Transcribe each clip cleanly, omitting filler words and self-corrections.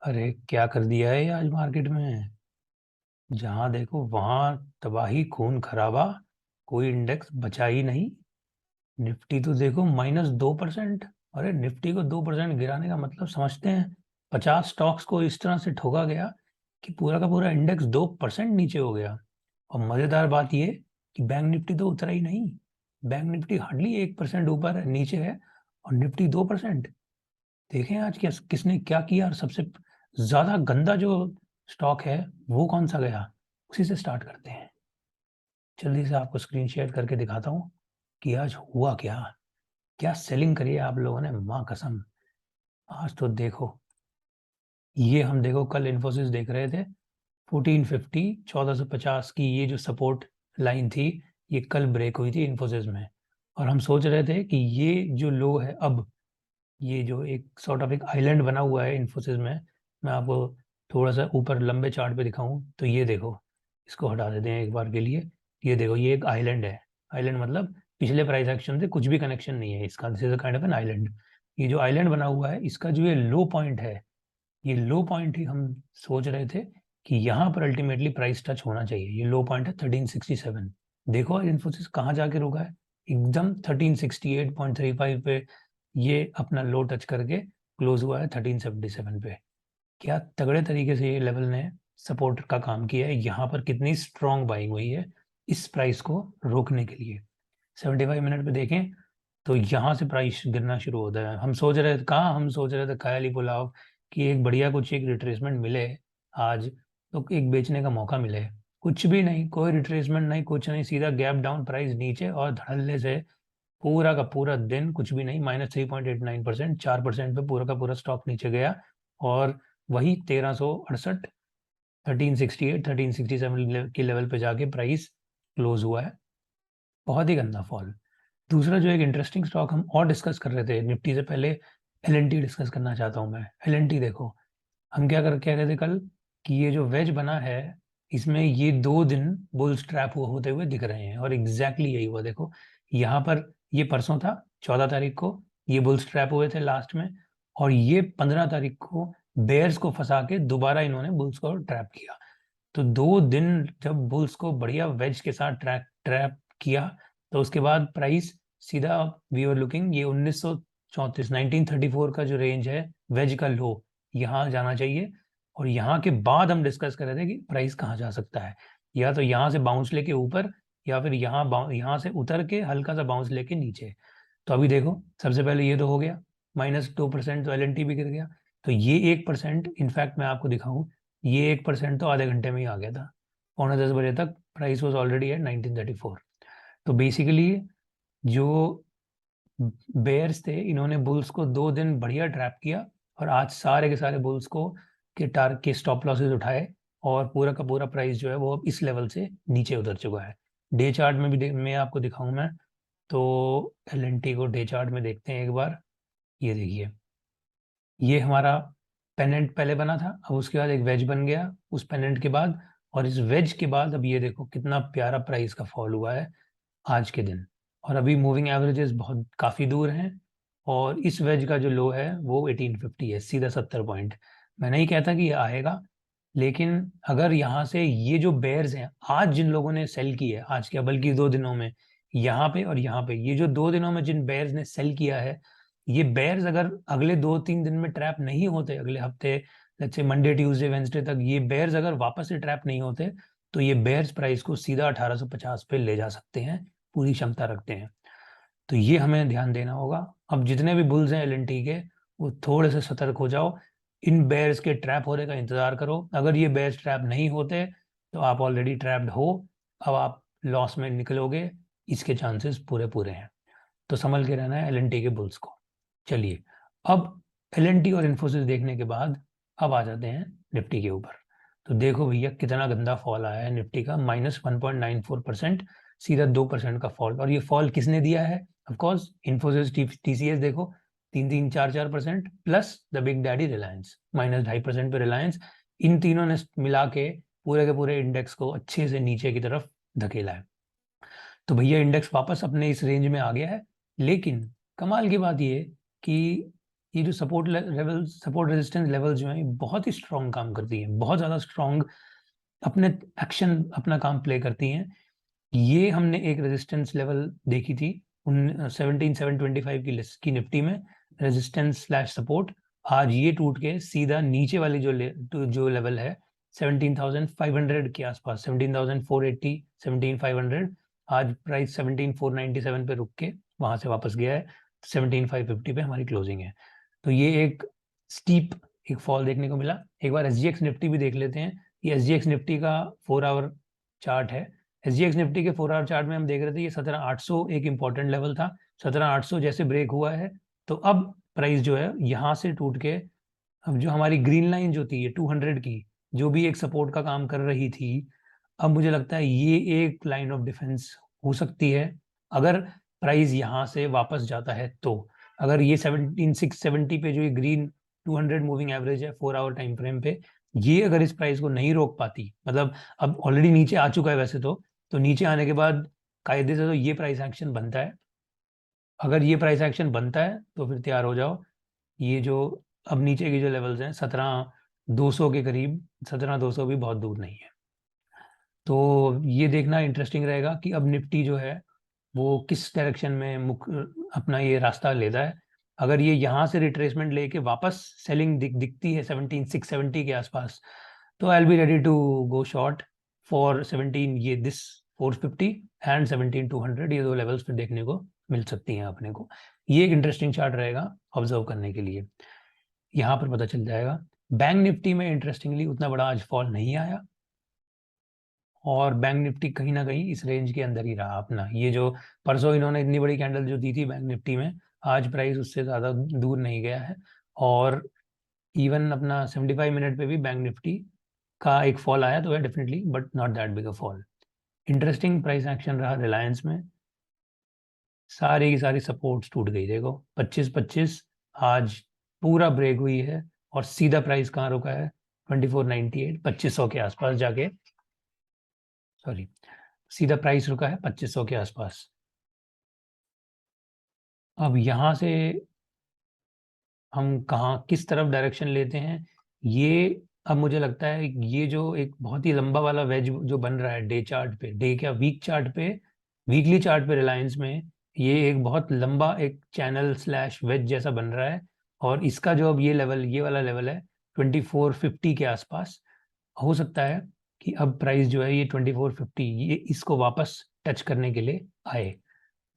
अरे क्या कर दिया है ये आज मार्केट में। जहां देखो वहां तबाही खून खराबा। कोई इंडेक्स बचा ही नहीं। निफ्टी तो देखो -2%। अरे निफ्टी को 2% गिराने का मतलब समझते हैं? 50 स्टॉक्स को इस तरह से ठोका गया कि पूरा का पूरा इंडेक्स 2% नीचे हो गया। और मजेदार बात यह कि बैंक निफ्टी तो उतरा ही नहीं। बैंक निफ्टी हार्डली 1% ऊपर है, नीचे है। और निफ्टी 2%। देखें आज क्या किसने क्या किया, और सबसे ज्यादा गंदा जो स्टॉक है वो कौन सा गया। उसी से स्टार्ट करते हैं। जल्दी से आपको स्क्रीन शेयर करके दिखाता हूँ कि आज हुआ क्या। क्या सेलिंग करी है आप लोगों ने, माँ कसम। आज तो देखो, ये हम देखो कल इन्फोसिस देख रहे थे। 1450 1450 की ये जो सपोर्ट लाइन थी, ये कल ब्रेक हुई थी इन्फोसिस में। और हम सोच रहे थे कि ये जो लो है अब, ये जो एक सॉर्ट ऑफ एक आइलैंड बना हुआ है इन्फोसिस में। मैं आपको थोड़ा सा ऊपर लंबे चार्ट पे दिखाऊं तो ये देखो। इसको हटा देते हैं एक बार के लिए। ये देखो, ये एक आइलैंड है। आइलैंड मतलब पिछले प्राइस एक्शन से कुछ भी कनेक्शन नहीं है इसका। This is kind of an island. ये जो आइलैंड बना हुआ है, इसका जो ये लो पॉइंट है, ये लो पॉइंट ही हम सोच रहे थे कि यहाँ पर अल्टीमेटली प्राइस टच होना चाहिए। ये लो पॉइंट है 1367। देखो आज इन्फोसिस कहाँ जाके रुका है। एकदम 1368.35 पे ये अपना लो टच करके क्लोज हुआ है 1377 पे। क्या तगड़े तरीके से ये लेवल ने सपोर्ट का काम किया है। यहाँ पर कितनी स्ट्रॉन्ग बाइंग हुई है इस प्राइस को रोकने के लिए। 75 मिनट पे देखें तो यहाँ से प्राइस गिरना शुरू होता है। हम सोच रहे थे ख्याली पुलाव कि एक बढ़िया कुछ एक रिट्रेसमेंट मिले आज, तो एक बेचने का मौका मिले। कुछ भी नहीं, कोई रिट्रेसमेंट नहीं, कुछ नहीं, सीधा गैप डाउन, प्राइस नीचे और धड़ल्ले से पूरा का पूरा दिन कुछ भी नहीं। -3.89%, 4% पे पूरा का पूरा स्टॉक नीचे गया। और वही 1368, 1368, 1367 के लेवल पे जाके प्राइस क्लोज हुआ है। बहुत ही गंदा फॉल। दूसरा जो एक इंटरेस्टिंग स्टॉक हम और डिस्कस कर रहे थे निफ्टी से पहले, एल डिस्कस करना चाहता हूँ मैं। एल देखो, हम क्या कह रहे थे कल कि ये जो वेज बना है, इसमें ये 2 दिन बुल्स ट्रैप होते हुए दिख रहे हैं। और एग्जैक्टली यही हुआ। देखो यहाँ पर, ये परसों था 14 तारीख को, ये बुल्स ट्रैप हुए थे लास्ट में। और ये 15 तारीख को बेयर्स को फंसा के दोबारा इन्होंने बुल्स को ट्रैप किया। तो 2 दिन जब बुल्स को बढ़िया वेज के साथ ट्रैप ट्रैप किया, तो उसके बाद प्राइस सीधा, वी आर लुकिंग, ये 1934 1934 का जो रेंज है वेज का लो, यहाँ जाना चाहिए। और यहाँ के बाद हम डिस्कस कर रहे थे कि प्राइस कहाँ जा सकता है। या तो यहाँ से बाउंस लेके ऊपर, या फिर यहाँ से उतर के हल्का सा बाउंस लेके नीचे। तो अभी देखो, सबसे पहले ये तो हो गया, -2%, तो एल भी गिर गया। तो ये 1%, इनफैक्ट मैं आपको दिखाऊं, ये 1% तो आधे घंटे में ही आ गया था। 9:45 तक प्राइस वॉज ऑलरेडी एट 1934। तो बेसिकली जो बेयर्स थे, इन्होंने बुल्स को 2 दिन बढ़िया ट्रैप किया। और आज सारे के सारे बुल्स को के स्टॉप लॉसेस उठाए। और पूरा का पूरा प्राइस जो है वो अब इस लेवल से नीचे उतर चुका है। डे चार्ट में भी मैं आपको दिखाऊं मैं। तो एल को डे चार्ट में देखते हैं एक बार। ये देखिए, ये हमारा पेनेंट पहले बना था, अब उसके बाद एक वेज बन गया उस पेनेंट के बाद। और इस वेज के बाद अब ये देखो कितना प्यारा प्राइस का फॉल हुआ है आज के दिन। और अभी मूविंग एवरेजेस बहुत काफ़ी दूर हैं। और इस वेज का जो लो है वो 1850 है, सीधा 70 पॉइंट। मैं नहीं कहता कि ये आएगा, लेकिन अगर यहाँ से ये जो बेयर्स हैं, आज जिन लोगों ने सेल की है, आज क्या बल्कि 2 दिनों में, यहाँ पे और यहाँ पे, ये जो 2 दिनों में जिन बेयर्स ने सेल किया है, ये बेयर्स अगर अगले 2-3 दिन में ट्रैप नहीं होते, अगले हफ्ते, let's say Monday Tuesday Wednesday तक, ये बेयर्स अगर वापस से ट्रैप नहीं होते, तो ये बेयर्स प्राइस को सीधा 1850 पे ले जा सकते हैं, पूरी क्षमता रखते हैं। तो ये हमें ध्यान देना होगा। अब जितने भी बुल्स हैं एल के, वो थोड़े से सतर्क हो जाओ। इन बेयर्स के ट्रैप होने का इंतजार करो। अगर ये बेयर्स ट्रैप नहीं होते तो आप ऑलरेडी ट्रैप्ड हो। अब आप लॉस में निकलोगे, इसके चांसेस पूरे पूरे हैं। तो संभल के रहना है एल के बुल्स को। चलिए, अब एल और इन्फोसिस देखने के बाद अब आ जाते हैं निफ्टी के ऊपर। तो देखो भैया कितना गंदा फॉल आया है निफ्टी का, -1.94%, सीधा 2% का फॉल। और ये फॉल किसने दिया है? ऑफकोर्स इन्फोसिस, टीसीएस देखो 3-3, 4-4%, plus the big daddy Reliance -2.5% पे रिलायंस। इन तीनों ने मिला के पूरे इंडेक्स को अच्छे से नीचे की तरफ धकेला है। तो भैया इंडेक्स वापस अपने इस रेंज में आ गया है। लेकिन कमाल की बात यह कि ये जो support level, support resistance level जो है बहुत ही स्ट्रॉन्ग काम करती है, बहुत ज़्यादा स्ट्रॉन्ग अपने एक्शन अपना काम प्ले करती हैं। ये हमने एक रेजिस्टेंस लेवल देखी थी 17,725 की निफ्टी में, रेजिस्टेंस स्लैश सपोर्ट। आज ये टूट के सीधा नीचे वाली जो लेवल है 17,500 के आसपास, 17,480, 17,500, आज प्राइस 17,497 पे रुक के वहां से वापस गया है, 17,550 पे हमारी क्लोजिंग है। तो ये एक स्टीप एक फॉल देखने को मिला। एक बार SGX निफ्टी भी देख लेते हैं। ये SGX निफ्टी का 4 आवर चार्ट है। SGX निफ्टी के 4 आवर चार्ट में हम देख रहे थे ये 17,800 एक इंपॉर्टेंट लेवल था। 17,800 जैसे ब्रेक हुआ है तो अब प्राइस जो है यहाँ से टूट के, अब जो हमारी ग्रीन लाइन जो थी ये 200 की, जो भी एक सपोर्ट का काम कर रही थी, अब मुझे लगता है ये एक लाइन ऑफ डिफेंस हो सकती है अगर प्राइस यहाँ से वापस जाता है तो। अगर ये 17,670 पे जो ये ग्रीन 200 मूविंग एवरेज है 4 आवर टाइम फ्रेम पे, ये अगर इस प्राइस को नहीं रोक पाती, मतलब अब ऑलरेडी नीचे आ चुका है वैसे तो नीचे आने के बाद कायदे से तो ये प्राइस एक्शन बनता है। अगर ये प्राइस एक्शन बनता है तो फिर तैयार हो जाओ, ये जो अब नीचे के जो लेवल्स हैं 17,200 के करीब, 17,200 भी बहुत दूर नहीं है। तो ये देखना इंटरेस्टिंग रहेगा कि अब निफ्टी जो है वो किस डायरेक्शन में अपना ये रास्ता लेता है। अगर ये यहाँ से रिट्रेसमेंट लेके वापस सेलिंग दिखती है 17,670 के आसपास, तो I will be ready to go short for 17 ये दिस 450 एंड 17,200, ये दो लेवल्स पे देखने को मिल सकती हैं अपने को। ये एक इंटरेस्टिंग चार्ट रहेगा ऑब्जर्व करने के लिए, यहाँ पर पता चल जाएगा। बैंक निफ्टी में इंटरेस्टिंगली उतना बड़ा आज फॉल नहीं आया और बैंक निफ्टी कहीं ना कहीं इस रेंज के अंदर ही रहा अपना। ये जो परसों इन्होंने इतनी बड़ी कैंडल जो दी थी बैंक निफ्टी में, आज प्राइस उससे ज़्यादा दूर नहीं गया है। और इवन अपना 75 मिनट पे भी बैंक निफ्टी का एक फॉल आया तो है definitely, but not that big a fall. Interesting price action रहा रिलायंस में, सारी की सारी सपोर्ट्स टूट गई। देखो 25-25 आज पूरा ब्रेक हुई है और सीधा प्राइस कहाँ रुका है 2498, 2500 के आसपास जाके, सॉरी सीधा प्राइस रुका है 2500 के आसपास। अब यहाँ से हम कहाँ किस तरफ डायरेक्शन लेते हैं ये, अब मुझे लगता है ये जो एक बहुत ही लंबा वाला वेज जो बन रहा है डे चार्ट पे, डे क्या वीक चार्ट पे, वीकली चार्ट पे रिलायंस में, ये एक बहुत लंबा एक चैनल स्लैश वेज जैसा बन रहा है। और इसका जो अब ये लेवल, ये वाला लेवल है 2450 के आसपास, हो सकता है कि अब प्राइस जो है ये 2450 ये इसको वापस टच करने के लिए आए।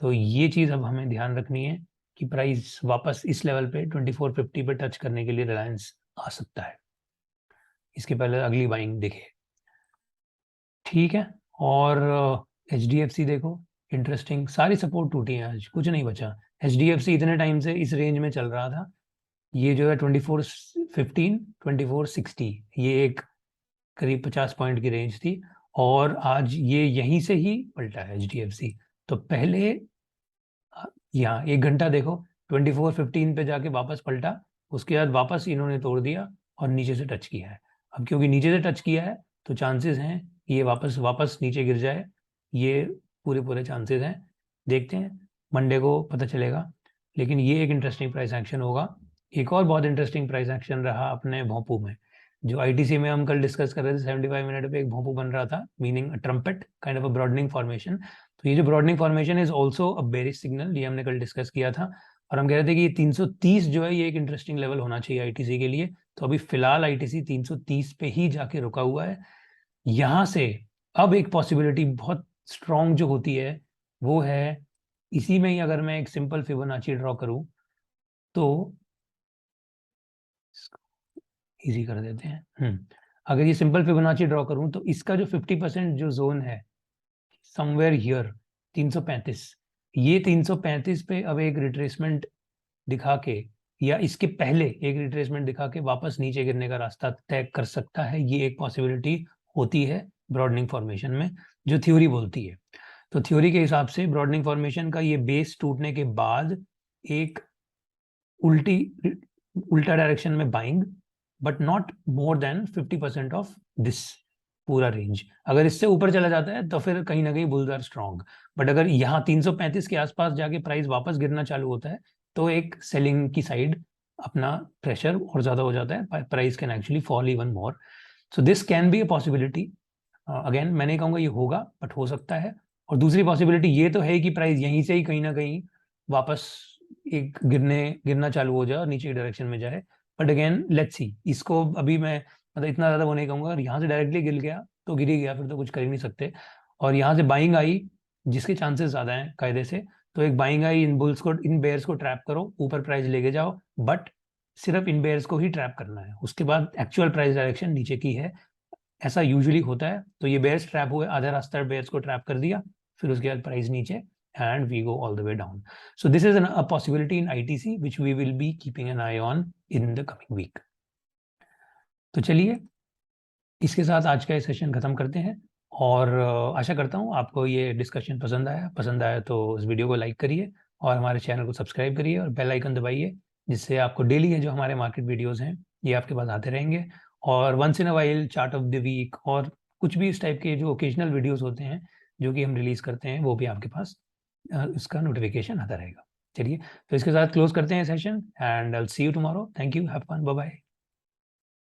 तो ये चीज़ अब हमें ध्यान रखनी है कि प्राइस वापस इस लेवल पे 2450 पे टच करने के लिए रिलायंस आ सकता है, इसके पहले अगली बाइंग दिखे। ठीक है। और HDFC देखो इंटरेस्टिंग, सारी सपोर्ट टूटी है आज, कुछ नहीं बचा। HDFC इतने टाइम से इस रेंज में चल रहा था, ये जो है 2415 2460, ये एक करीब 50 पॉइंट की रेंज थी और आज ये यहीं से ही पलटा है HDFC। तो पहले यहाँ 1 घंटा देखो 2415 पे जाके वापस पलटा, उसके बाद वापस इन्होंने तोड़ दिया और नीचे से टच किया है। अब क्योंकि नीचे से टच किया है तो चांसेस हैं ये वापस वापस नीचे गिर जाए, ये पूरे पूरे चांसेस हैं। देखते हैं मंडे को पता चलेगा, लेकिन ये एक इंटरेस्टिंग प्राइस एक्शन होगा। एक और बहुत इंटरेस्टिंग प्राइस एक्शन रहा अपने भोंपू में, जो ITC में हम कल डिस्कस कर रहे थे 75 मिनट पे एक भोंपू बन रहा था, meaning trumpet kind of a broadening formation. तो ये जो broadening formation is also a bearish signal, ये हमने कल डिस्कस किया था और हम कह रहे थे कि ये 330 जो है ये एक इंटरेस्टिंग लेवल होना चाहिए ITC के लिए। तो अभी फिलहाल ITC 330 पे ही जाके रुका हुआ है। यहाँ से अब एक पॉसिबिलिटी बहुत स्ट्रॉन्ग जो होती है वो है, इसी में ही अगर मैं एक सिंपल फिबोनाची ड्रॉ करूं तो इजी कर देते हैं। अगर ये सिंपल फिबोनाची ड्रॉ करूं तो इसका जो 50% जो जोन है समवेयर हियर 335, ये 335 पे अब एक रिट्रेसमेंट दिखा के या इसके पहले एक रिट्रेसमेंट दिखा के वापस नीचे गिरने का रास्ता तय कर सकता है, ये एक पॉसिबिलिटी होती है ब्रॉडनिंग फॉर्मेशन में, जो थ्योरी बोलती है। तो थ्योरी के हिसाब से ब्रॉडनिंग फॉर्मेशन का ये बेस टूटने के बाद एक उल्टा डायरेक्शन में buying, but not more than 50% of this पूरा रेंज। अगर इससे ऊपर चला जाता है तो फिर कहीं ना कहीं बुल्स आर स्ट्रॉन्ग, बट अगर यहाँ 335 के आसपास जाके प्राइस वापस गिरना चालू होता है तो एक सेलिंग की साइड अपना प्रेशर और ज़्यादा हो जाता है, price can actually fall even more. So this can be a possibility. Again मैं नहीं कहूँगा ये होगा, बट हो सकता है. और दूसरी पॉसिबिलिटी ये तो है कि प्राइस यहीं से ही कहीं ना कहीं वापस एक गिरना चालू हो जाए और नीचे की डायरेक्शन में जाए. But again let's see. इसको अभी मैं मतलब इतना ज़्यादा वो नहीं कहूँगा. और यहाँ से डायरेक्टली गिर गया तो गिर ही गया, फिर तो कुछ कर ही नहीं सकते. और यहाँ से बाइंग आई, जिसके चांसेस ज़्यादा हैं कायदे से, तो एक बाइंग आई, इन बेयर्स को ट्रैप करो, ऊपर प्राइस लेके जाओ. बट सिर्फ इन बेयर्स को ही ट्रैप करना है, उसके बाद एक्चुअल प्राइस डायरेक्शन नीचे की है. ऐसा यूजुअली होता है. तो ये बेयर्स ट्रैप हुए, आधा रास्ता बेयर्स को ट्रैप कर दिया, फिर उसके बाद प्राइस नीचे and we go all the way down. So this is a possibility in ITC which we will be keeping an eye on in the coming week. तो चलिए इसके साथ आज का ये सेशन खत्म करते हैं. और आशा करता हूँ आपको ये डिस्कशन पसंद आया तो इस वीडियो को लाइक करिए और हमारे चैनल को सब्सक्राइब करिए और बेल आइकन दबाइए, जिससे आपको डेली है जो हमारे मार्केट वीडियोस हैं ये आपके पास आते रहेंगे. और once in a while chart of the week और कुछ भी इस टाइप के जो ओकेजनल वीडियोस होते हैं जो कि हम रिलीज करते हैं, वो भी आपके पास इसका नोटिफिकेशन आता रहेगा. चलिए तो इसके साथ क्लोज करते हैं session and I will see you tomorrow. Thank you, have fun, bye bye.